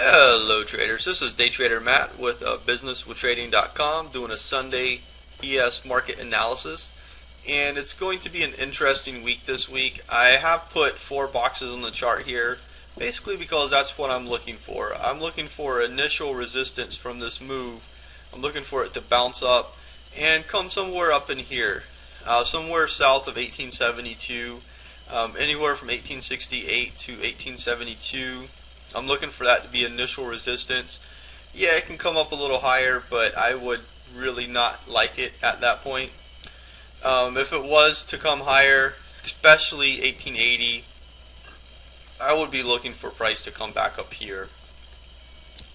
Hello traders, this is Day Trader Matt with businesswithtrading.com doing a Sunday ES market analysis, and it's going to be an interesting week this week. I have put 4 boxes on the chart here basically because that's what I'm looking for. I'm looking for initial resistance from this move. I'm looking for it to bounce up and come somewhere up in here, somewhere south of 1872, anywhere from 1868 to 1872. I'm looking for that to be initial resistance. Yeah, it can come up a little higher, but I would really not like it at that point. If it was to come higher, especially 1880, I would be looking for price to come back up here.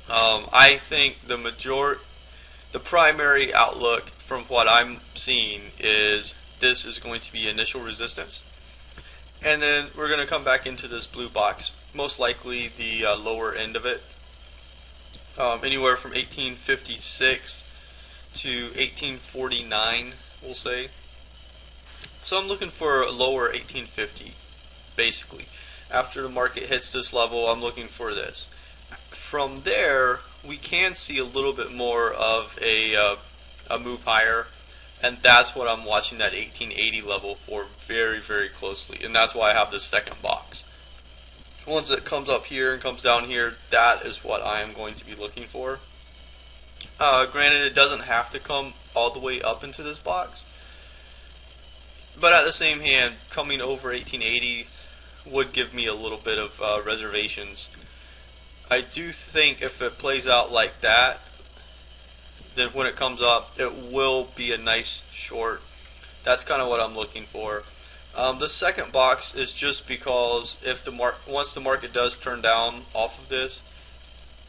I think the primary outlook from what I'm seeing is this is going to be initial resistance. And then we're going to come back into this blue box, most likely the lower end of it, anywhere from 1856 to 1849, we'll say. So I'm looking for a lower 1850, basically. After the market hits this level, I'm looking for this. From there, we can see a little bit more of a move higher. And that's what I'm watching that 1880 level for very, very closely. And that's why I have this second box. Once it comes up here and comes down here, that is what I am going to be looking for. Granted, it doesn't have to come all the way up into this box. But at the same hand, coming over 1880 would give me a little bit of reservations. I do think if it plays out like that, then when it comes up, it will be a nice short. That's kind of what I'm looking for. The second box is just because if once the market does turn down off of this,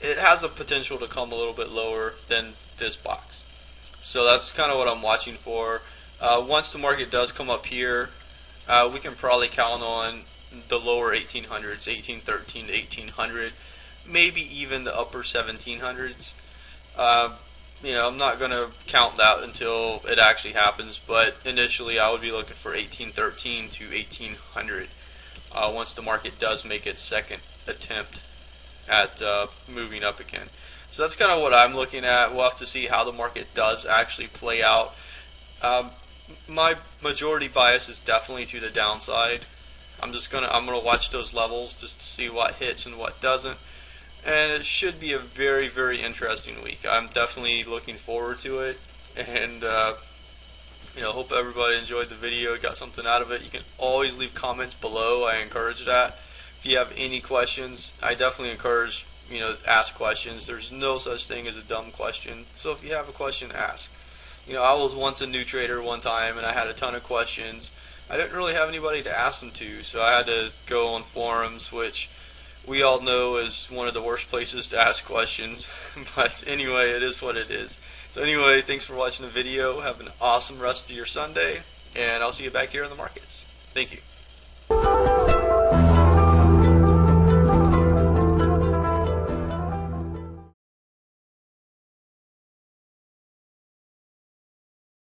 it has the potential to come a little bit lower than this box. So that's kind of what I'm watching for. Once the market does come up here, we can probably count on the lower 1800s, 1813 to 1800, maybe even the upper 1700s. I'm not going to count that until it actually happens, but initially I would be looking for 1813 to 1800 once the market does make its second attempt at moving up again. So that's kind of what I'm looking at. We'll have to see how the market does actually play out. My majority bias is definitely to the downside. I'm gonna watch those levels just to see what hits and what doesn't. And it should be a very, very interesting week. I'm definitely looking forward to it, and hope everybody enjoyed the video, got something out of it. You can always leave comments below. I encourage that. If you have any questions, I definitely encourage ask questions. There's no such thing as a dumb question. So if you have a question, ask. I was once a new trader one time, and I had a ton of questions. I didn't really have anybody to ask them to, so I had to go on forums, which we all know is one of the worst places to ask questions. But anyway, it is what it is. So anyway, thanks for watching the video. Have an awesome rest of your Sunday, and I'll see you back here in the markets. Thank you.